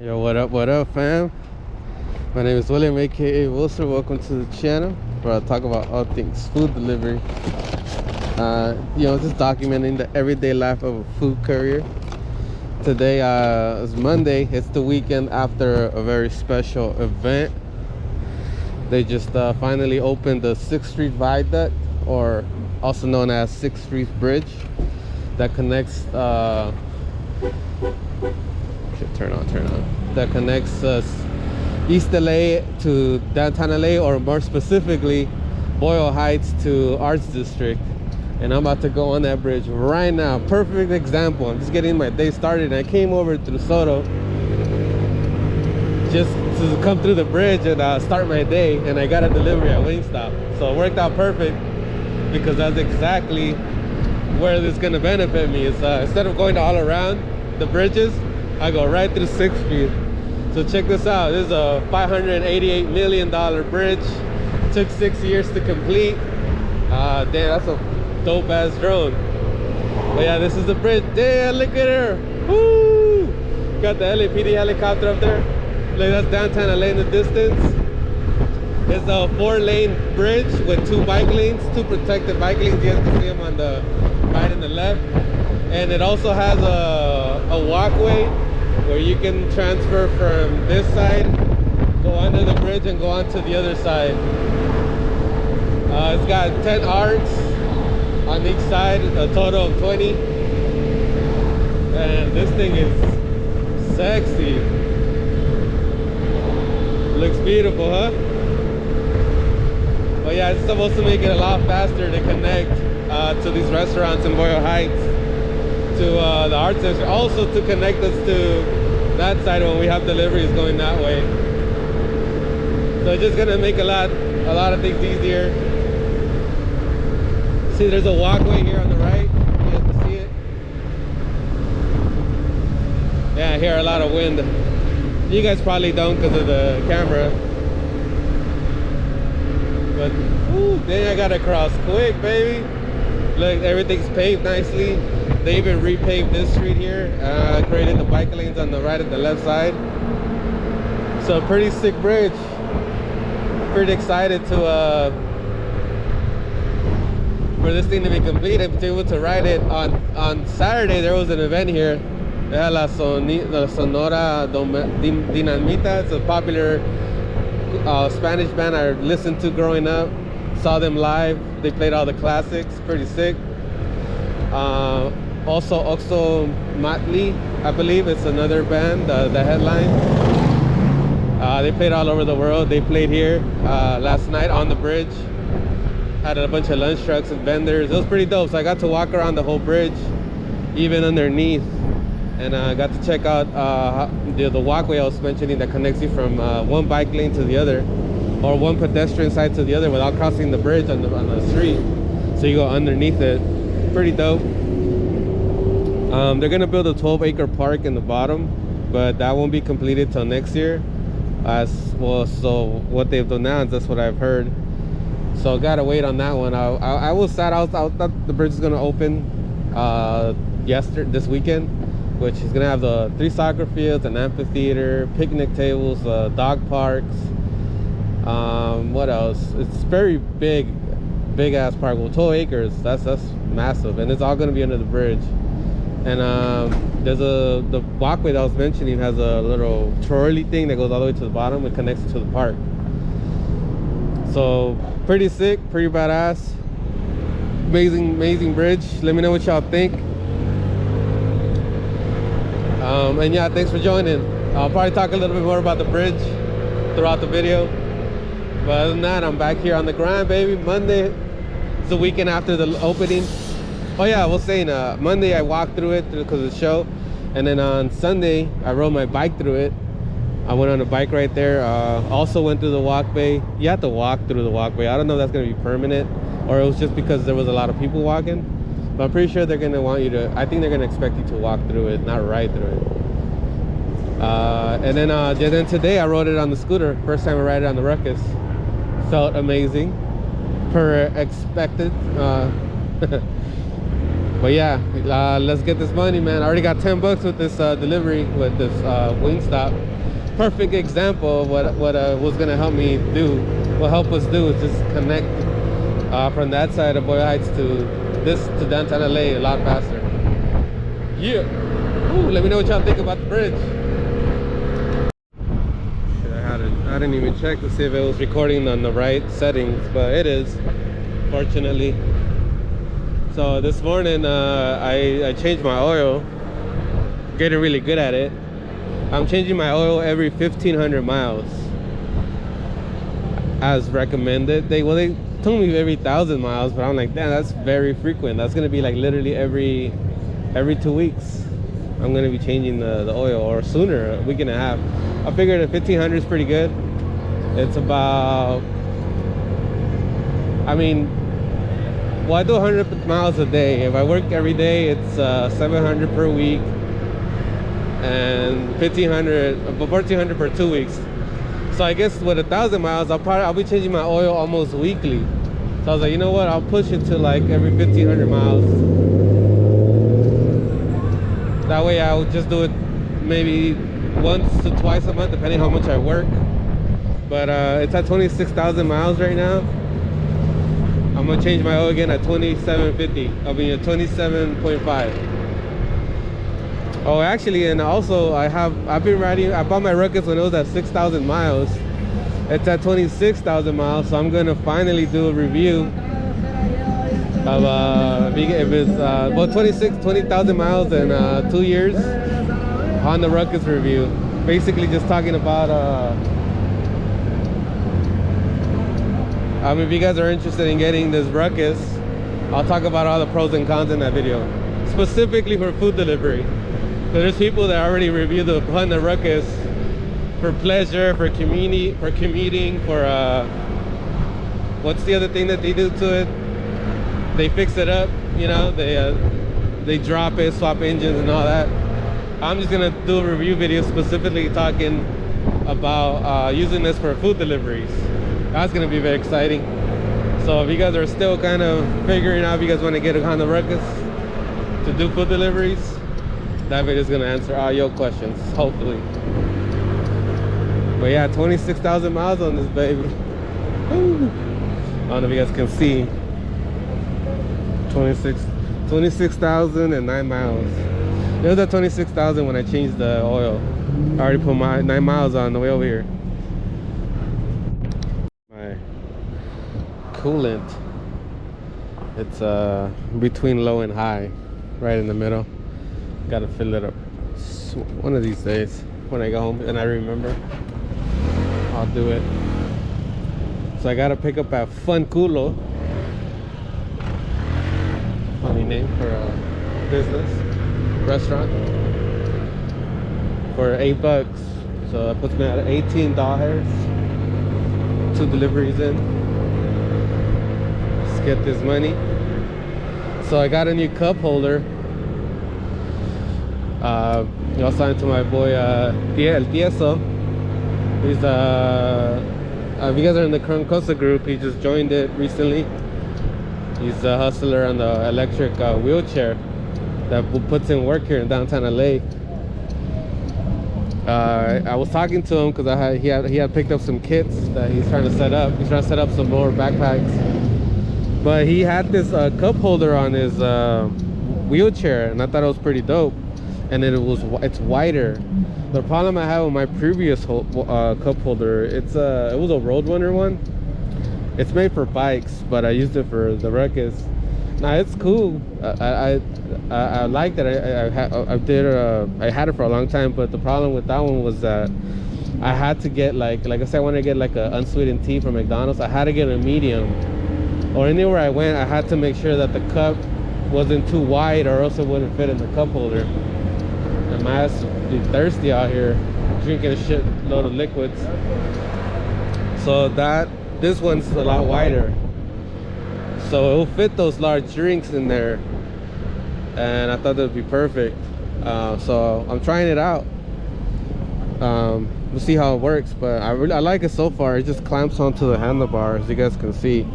Yo, what up, fam? My name is William, aka Wilcer. Welcome to the channel where I talk about all things food delivery. Just documenting the everyday life of a food courier. Today is Monday. It's the weekend after a very special event. They just finally opened the 6th Street Viaduct, or also known as 6th Street Bridge, that connects turn on. That connects East LA to downtown LA, or more specifically, Boyle Heights to Arts District. And I'm about to go on that bridge right now. Perfect example. I'm just getting my day started. And I came over through Soto just to come through the bridge and start my day. And I got a delivery at Wingstop. So it worked out perfect because that's exactly where this is going to benefit me. Is instead of going all around the bridges, I go right through 6th Street. So check this out. This is a $588 million bridge. Took 6 years to complete. Damn, that's a dope ass drone. But yeah, this is the bridge. Damn, look at her. Woo! Got the LAPD helicopter up there. Look, that's downtown LA in the distance. It's a 4-lane bridge with 2 bike lanes, 2 protected bike lanes. You guys can see them on the right and the left. And it also has a walkway where you can transfer from this side, go under the bridge, and go onto the other side. It's got 10 arcs on each side, a total of 20. And this thing is sexy. Looks beautiful, huh? But yeah, it's supposed to make it a lot faster to connect to these restaurants in Boyle Heights, to the Arts District, also to connect us to that side when we have deliveries going that way. So it's just gonna make a lot of things easier. See, there's a walkway here on the right. You guys can see it. Yeah, I hear a lot of wind. You guys probably don't because of the camera. But ooh, dang, I gotta cross quick, baby. Look, everything's paved nicely. They even repaved this street here, created the bike lanes on the right and the left side. So pretty sick bridge. Pretty excited to for this thing to be completed, to be able to ride it. On Saturday there was an event here. They had La Sonora Dinamita. It's a popular Spanish band I listened to growing up. Saw them live. They played all the classics. Pretty sick. Also Oxo Matli, I believe it's another band, the headline. They played all over the world. They played here last night on the bridge. Had a bunch of lunch trucks and vendors. It was pretty dope. So I got to walk around the whole bridge, even underneath, and I got to check out the walkway I was mentioning that connects you from one bike lane to the other, or one pedestrian side to the other, without crossing the bridge on the street. So you go underneath it. Pretty dope. They're gonna build a 12-acre park in the bottom, but that won't be completed till next year. As well, so what they've done now is that's what I've heard. So gotta wait on that one. I was sad. I thought the bridge is gonna open this weekend, which is gonna have the 3 soccer fields, an amphitheater, picnic tables, dog parks. What else? It's very big ass park. Well, 12 acres. That's massive, and it's all gonna be under the bridge. And there's the walkway that I was mentioning has a little trolley thing that goes all the way to the bottom and connects it to the park. So pretty sick, pretty badass, amazing bridge. Let me know what y'all think. And yeah, thanks for joining. I'll probably talk a little bit more about the bridge throughout the video, but other than that, I'm back here on the grind, baby. Monday is the weekend after the opening. Oh yeah, I was saying Monday I walked through it because of the show, and then on Sunday I rode my bike through it. I went on a bike right there. Also went through the walkway. You have to walk through the walkway. I don't know if that's gonna be permanent or it was just because there was a lot of people walking, but I'm pretty sure they're gonna want you to, I think they're gonna expect you to walk through it, not ride through it. And then today I rode it on the scooter. First time I ride it on the Ruckus. Felt amazing, per expected. But yeah, let's get this money, man. I already got 10 bucks with this delivery, with this Wingstop. Perfect example of what was gonna help me do, what help us do is just connect from that side of Boyle Heights to downtown LA a lot faster. Yeah. Ooh, let me know what y'all think about the bridge. I didn't even check to see if it was recording on the right settings, but it is, fortunately. So this morning I changed my oil. Getting really good at it. I'm changing my oil every 1,500 miles as recommended. They told me every 1,000 miles, but I'm like, damn, that's very frequent. That's gonna be like literally every 2 weeks I'm gonna be changing the oil, or sooner, a week and a half. I figured that 1,500 is pretty good. It's about, I mean, well, I do 100 miles a day. If I work every day, it's 700 per week and 1,400 per 2 weeks. So I guess with 1,000 miles, I'll be changing my oil almost weekly. So I was like, you know what? I'll push it to like every 1,500 miles. That way I would just do it maybe once to twice a month, depending how much I work. But it's at 26,000 miles right now. I'm gonna change my oil again at 2750. I'll be at 27.5. Oh, actually, and also I've been riding. I bought my Ruckus when it was at 6,000 miles. It's at 26,000 miles, so I'm gonna finally do a review of if it's well 20,000 miles in 2 years. Honda Ruckus review. Basically, just talking about if you guys are interested in getting this Ruckus, I'll talk about all the pros and cons in that video, specifically for food delivery. So there's people that already review the Honda Ruckus for pleasure, for commuting, for what's the other thing that they do to it? They fix it up, you know, they drop it, swap engines and all that. I'm just gonna do a review video specifically talking about using this for food deliveries. That's gonna be very exciting. So if you guys are still kind of figuring out if you guys want to get a Honda Ruckus to do food deliveries, that video is gonna answer all your questions, hopefully. But yeah, 26,000 miles on this baby. Woo. I don't know if you guys can see. 26,009 miles. It was at 26,000 when I changed the oil. I already put my 9 miles on the way over here. My coolant, it's between low and high, right in the middle. Gotta fill it up. So one of these days when I go home and I remember, I'll do it. So I gotta pick up at Fun Culo. Funny name for a business restaurant, for $8. So that puts me at $18. 2 deliveries in. Let's get this money. So I got a new cup holder. I was talking to my boy El Tieso. He's if you guys are in the Croncosa group, he just joined it recently. He's a hustler on the electric wheelchair that puts in work here in downtown LA. I was talking to him because he had picked up some kits that he's trying to set up. He's trying to set up some more backpacks. But he had this cup holder on his wheelchair, and I thought it was pretty dope. And it's wider. The problem I had with my previous cup holder, it was a Roadrunner one. It's made for bikes, but I used it for the Ruckus. Now it's cool. I liked it. I had it for a long time, but the problem with that one was that I had to get like I said, I wanted to get like an unsweetened tea from McDonald's. I had to get a medium, or anywhere I went, I had to make sure that the cup wasn't too wide, or else it wouldn't fit in the cup holder. And my ass is thirsty out here, drinking a shit load of liquids. So this one's a lot wider, so it'll fit those large drinks in there, and I thought that would be perfect. So I'm trying it out. We'll see how it works, but I like it so far. It just clamps onto the handlebar, as you guys can see.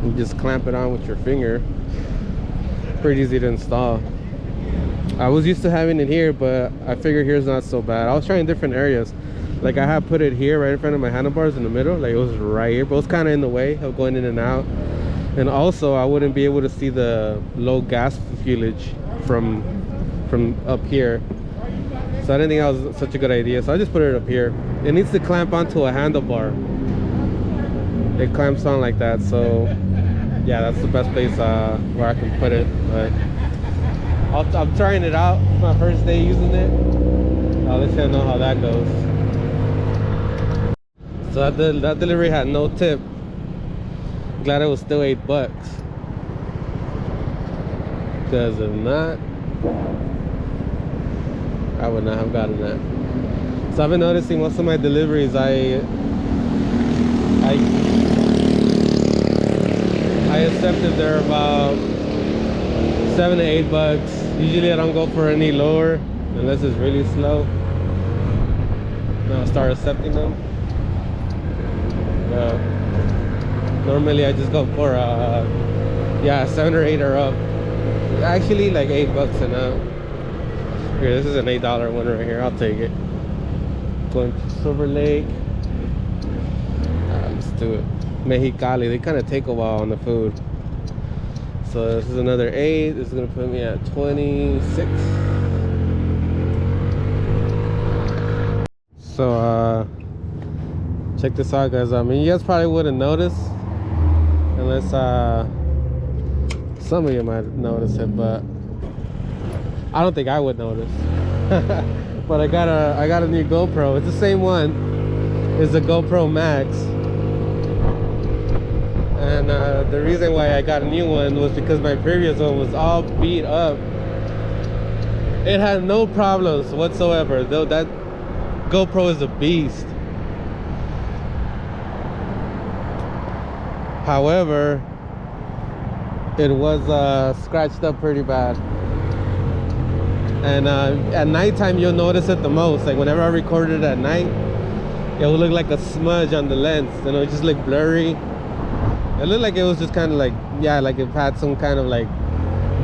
You just clamp it on with your finger, pretty easy to install. I was used to having it here, but I figured here's not so bad. I was trying different areas. Like I had put it here right in front of my handlebars in the middle, like it was right here, but it was kind of in the way of going in and out. And also I wouldn't be able to see the low gas fuelage from up here, so I didn't think that was such a good idea, so I just put it up here. It needs to clamp onto a handlebar. It clamps on like that, so yeah, that's the best place where I can put it. But I'm trying it out. It's my first day using it. I'll let you know how that goes. So that delivery had no tip. Glad it was still $8, because if not, I would not have gotten that. So I've been noticing most of my deliveries, I accept if they're about $7 to $8. Usually I don't go for any lower unless it's really slow. Then I'll start accepting them. Normally I just go for yeah, 7 or 8 or up. Actually like $8 and up. Here, this is an $8 one right here. I'll take it. Going to Silver Lake. Let's do it. Mexicali. They kind of take a while on the food. So this is another 8. This is gonna put me at 26. So check this out, guys. I mean, you guys probably wouldn't notice unless some of you might notice it, but I don't think I would notice. But I got a new GoPro. It's the same one. It's the GoPro Max. And the reason why I got a new one was because my previous one was all beat up. It had no problems whatsoever. Though that GoPro is a beast. However, it was scratched up pretty bad. And at nighttime you'll notice it the most. Like whenever I recorded it at night, it would look like a smudge on the lens, and it would just look blurry. It looked like it was just kind of like, yeah, like it had some kind of like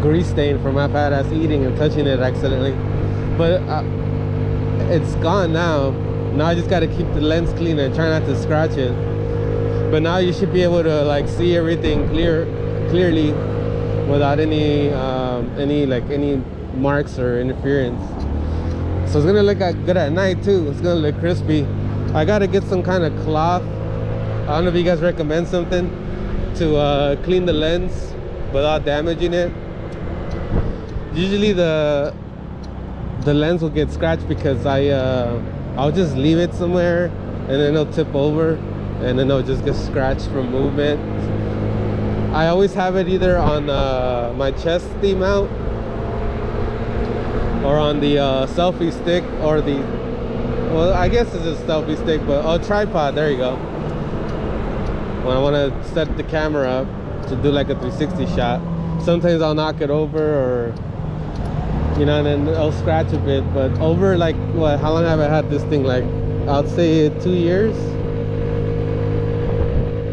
grease stain from my fat ass eating and touching it accidentally. But it's gone now. Now I just got to keep the lens clean and try not to scratch it. But now you should be able to like see everything clearly without any marks or interference. So it's gonna look good at night too. It's gonna look crispy. I gotta get some kind of cloth. I don't know if you guys recommend something to clean the lens without damaging it. Usually the lens will get scratched because I'll just leave it somewhere and then it'll tip over and then it'll just get scratched from movement. I always have it either on my chesty mount or on the selfie stick, or the, well, I guess it's a selfie stick, but tripod, there you go. When I want to set the camera up to do like a 360 shot, sometimes I'll knock it over, or you know, and then I'll scratch a bit. But over like, what, how long have I had this thing? Like, I'd say 2 years.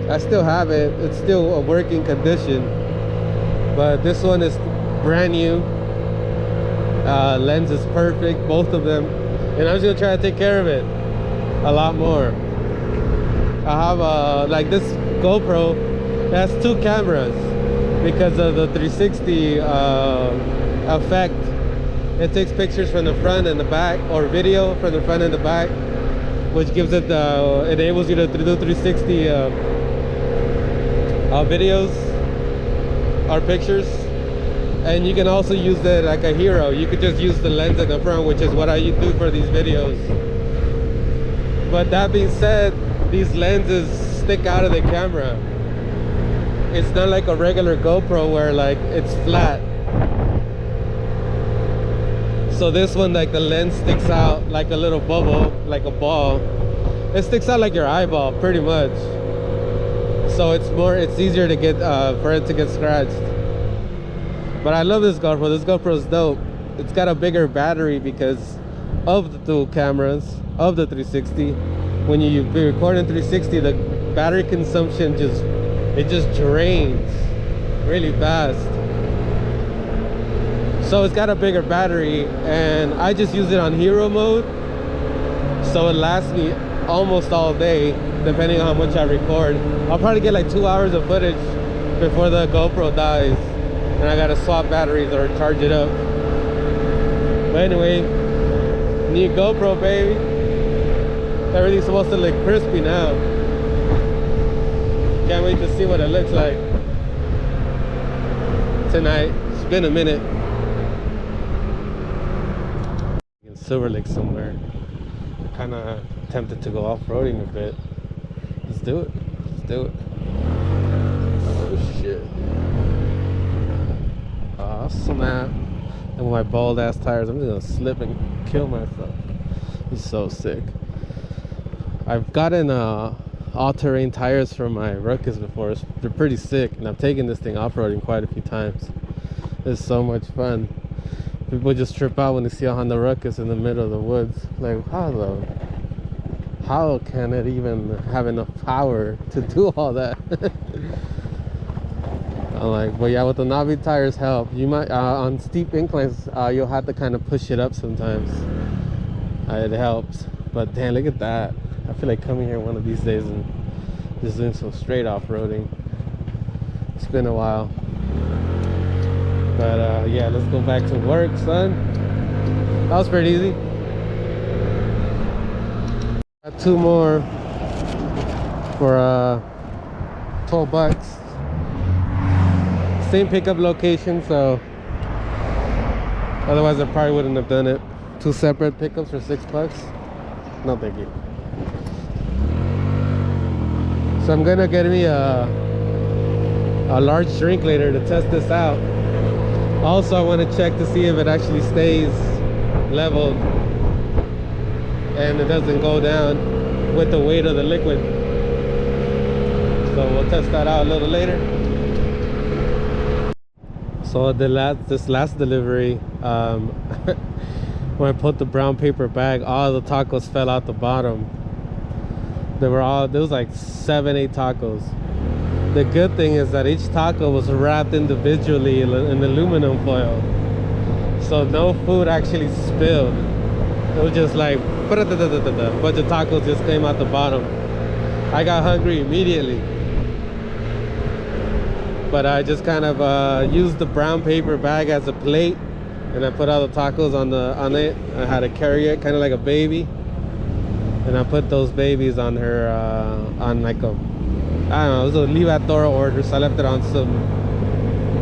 I still have it. It's still a working condition, but this one is brand new. Lens is perfect, both of them, and I'm just gonna try to take care of it a lot more. I have like this GoPro, it has 2 cameras because of the 360 effect. It takes pictures from the front and the back, or video from the front and the back, which gives it enables you to do 360 videos or pictures. And you can also use it like a hero. You could just use the lens in the front, which is what I do for these videos. But that being said, these lenses stick out of the camera. It's not like a regular GoPro where like it's flat. So this one, like the lens sticks out like a little bubble, like a ball. It sticks out like your eyeball pretty much. So it's easier to get for it to get scratched. But I love this GoPro. This GoPro is dope. It's got a bigger battery because of the 2 cameras, of the 360. When you record in 360, the battery consumption just drains really fast. So it's got a bigger battery, and I just use it on hero mode, so it lasts me almost all day, depending on how much I record. I'll probably get like 2 hours of footage before the GoPro dies, and I gotta swap batteries or charge it up. But anyway, new GoPro, baby. Everything's supposed to look crispy now. Can't wait to see what it looks like tonight. It's been a minute. In Silver Lake somewhere. Kind of tempted to go off-roading a bit. Let's do it. Let's do it. Oh shit. Oh snap. And with my bald ass tires, I'm just gonna slip and kill myself. It's so sick. I've gotten all-terrain tires from my Ruckus before. They're pretty sick, and I've taken this thing off-roading quite a few times. It's so much fun. People just trip out when they see a Honda Ruckus in the middle of the woods. Like, how can it even have enough power to do all that? I'm like, but yeah, with the knobby tires help. You might on steep inclines, you'll have to kind of push it up sometimes. It helps. But damn, look at that. I feel like coming here one of these days and just doing some straight off-roading. It's been a while. But yeah, let's go back to work, son. That was pretty easy. Got 2 more for 12 bucks. Same pickup location, so otherwise I probably wouldn't have done it. 2 separate pickups for 6 bucks. No thank you. So I'm gonna get me a large shrink later to test this out. Also, I want to check to see if it actually stays leveled and it doesn't go down with the weight of the liquid. So we'll test that out a little later. So this last delivery, when I put the brown paper bag, all the tacos fell out the bottom. There was like 7-8 tacos. The good thing is that each taco was wrapped individually in aluminum foil, so no food actually spilled. It was just like a bunch of tacos just came out the bottom. I got hungry immediately, but I just kind of used the brown paper bag as a plate, and I put all the tacos on it. I had to carry it kind of like a baby, and I put those babies on her on like a, I don't know, it was a Viaduct order, so I left it on some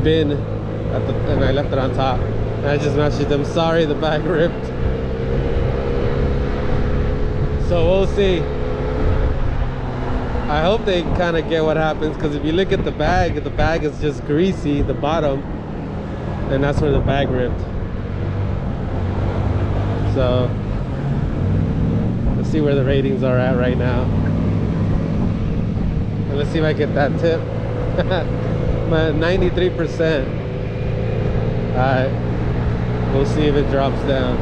bin and I left it on top. And I just messaged them, sorry, the bag ripped. So we'll see. I hope they kind of get what happens, because if you look at the bag is just greasy, the bottom, and that's where the bag ripped. So let's see where the ratings are at right now. And let's see if I get that tip. My 93%. Alright, we'll see if it drops down,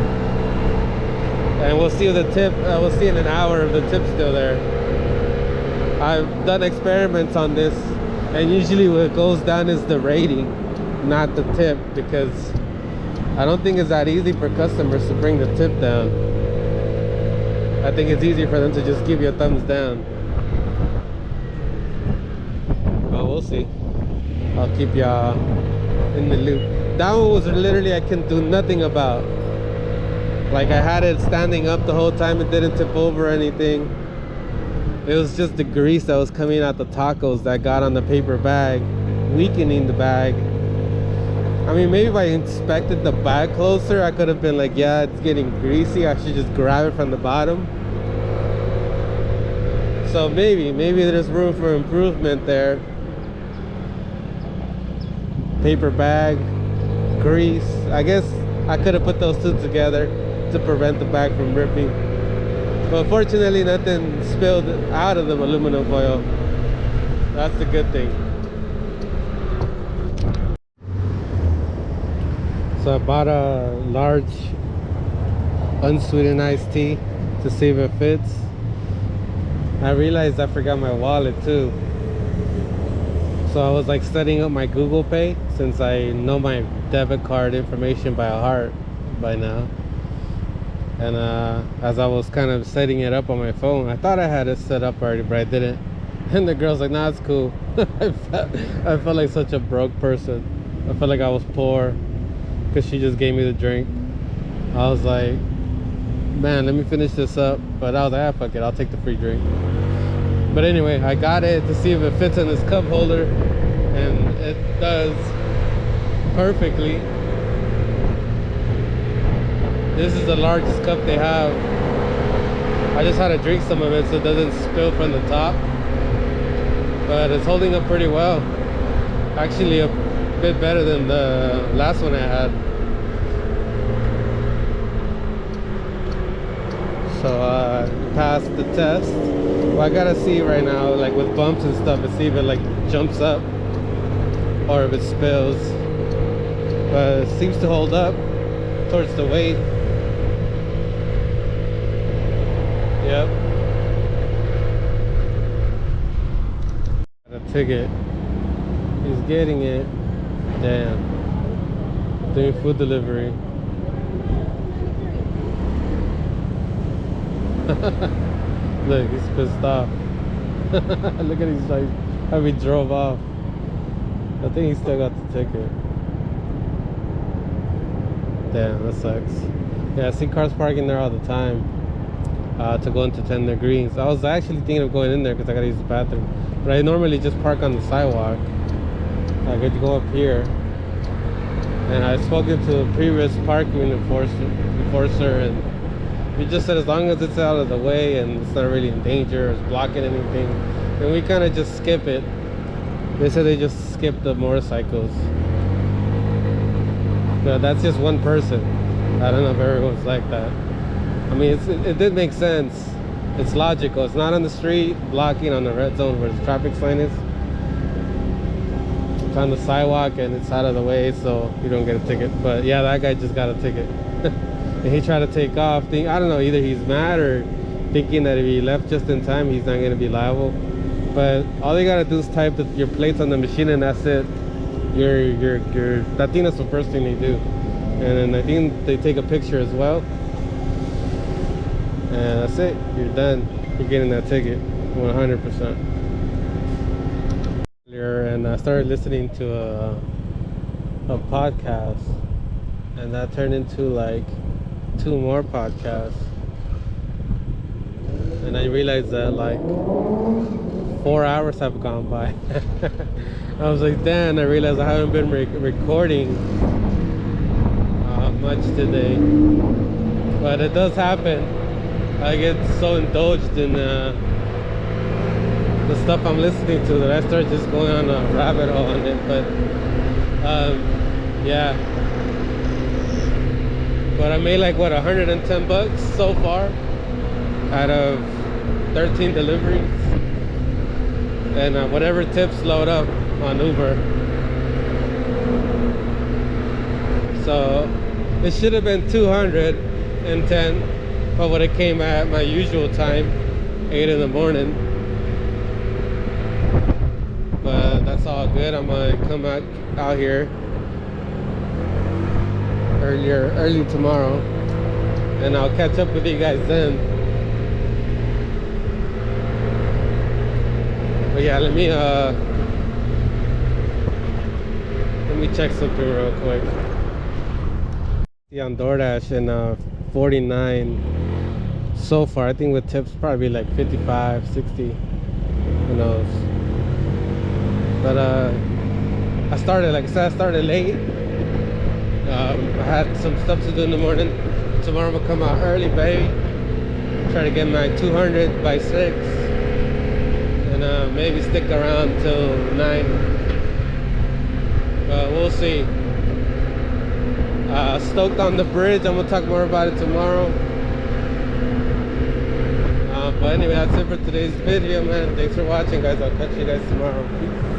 and we'll see if the tip, we'll see in an hour if the tip's still there. I've done experiments on this, and usually what goes down is the rating, not the tip, because I don't think it's that easy for customers to bring the tip down. I think it's easier for them to just give you a thumbs down. Well, we'll see. I'll keep y'all in the loop. That one was literally I can do nothing about. Like, I had it standing up the whole time, it didn't tip over or anything. It was just the grease that was coming out the tacos that got on the paper bag, weakening the bag. I mean, maybe if I inspected the bag closer, I could have been like, yeah, it's getting greasy, I should just grab it from the bottom. So maybe there's room for improvement there. Paper bag, grease. I guess I could have put those two together to prevent the bag from ripping. But fortunately, nothing spilled out of the aluminum foil. That's the good thing. So I bought a large unsweetened iced tea to see if it fits. I realized I forgot my wallet too. So I was like setting up my Google Pay, since I know my debit card information by heart by now. And as I was kind of setting it up on my phone, I thought I had it set up already, but I didn't. And the girl's like, nah, it's cool. I felt like such a broke person. I felt like I was poor because she just gave me the drink. I was like, man, let me finish this up. But I was like, ah, fuck it, I'll take the free drink. But anyway, I got it to see if it fits in this cup holder, and it does perfectly. This is the largest cup they have. I just had to drink some of it so it doesn't spill from the top. But it's holding up pretty well. Actually a bit better than the last one I had. So passed the test. Well, I gotta see right now, like with bumps and stuff, to see if it like jumps up or if it spills. But it seems to hold up towards the weight. Yep. Got a ticket. He's getting it. Damn. Doing food delivery. Look, he's pissed off. Look at his like how he drove off. I think he still got the ticket. Damn, that sucks. Yeah, I see cars parking there all the time. To go into Tender Greens. I was actually thinking of going in there because I gotta use the bathroom, but I normally just park on the sidewalk. I get to go up here, and I've spoken to a previous parking enforcer, and he just said as long as it's out of the way and it's not really in danger or it's blocking anything, then we kind of just skip it. They said they just skip the motorcycles. But that's just one person. I don't know if everyone's like that. I mean, it did make sense. It's logical. It's not on the street blocking on the red zone where the traffic sign is. It's on the sidewalk and it's out of the way, so you don't get a ticket. But yeah, that guy just got a ticket. And he tried to take off. I don't know, either he's mad or thinking that if he left just in time, he's not going to be liable. But all you got to do is type your plates on the machine, and that's it. I think that's the first thing they do. And then I think they take a picture as well. And that's it. You're done. You're getting that ticket 100%. And I started listening to a podcast, and that turned into like 2 more podcasts. And I realized that like 4 hours have gone by. I was like, damn, I realized I haven't been recording much today. But it does happen. I get so indulged in the stuff I'm listening to that I start just going on a rabbit hole on it. But yeah. But I made like what, 110 bucks so far out of 13 deliveries, and whatever tips load up on Uber. So it should have been 210. But when it came at my usual time, 8 in the morning. But that's all good. I'm gonna come out here early tomorrow, and I'll catch up with you guys then. But yeah, let me check something real quick. Yeah, on DoorDash, and 49 so far. I think with tips probably like 55, 60, who knows. But I started, like I said, I started late. I had some stuff to do in the morning. Tomorrow I'm gonna come out early, baby. Try to get my 200 by 6, and maybe stick around till 9. But we'll see. Stoked on the bridge. I'm gonna talk more about it tomorrow. But anyway, that's it for today's video, man. Thanks for watching, guys. I'll catch you guys tomorrow. Peace.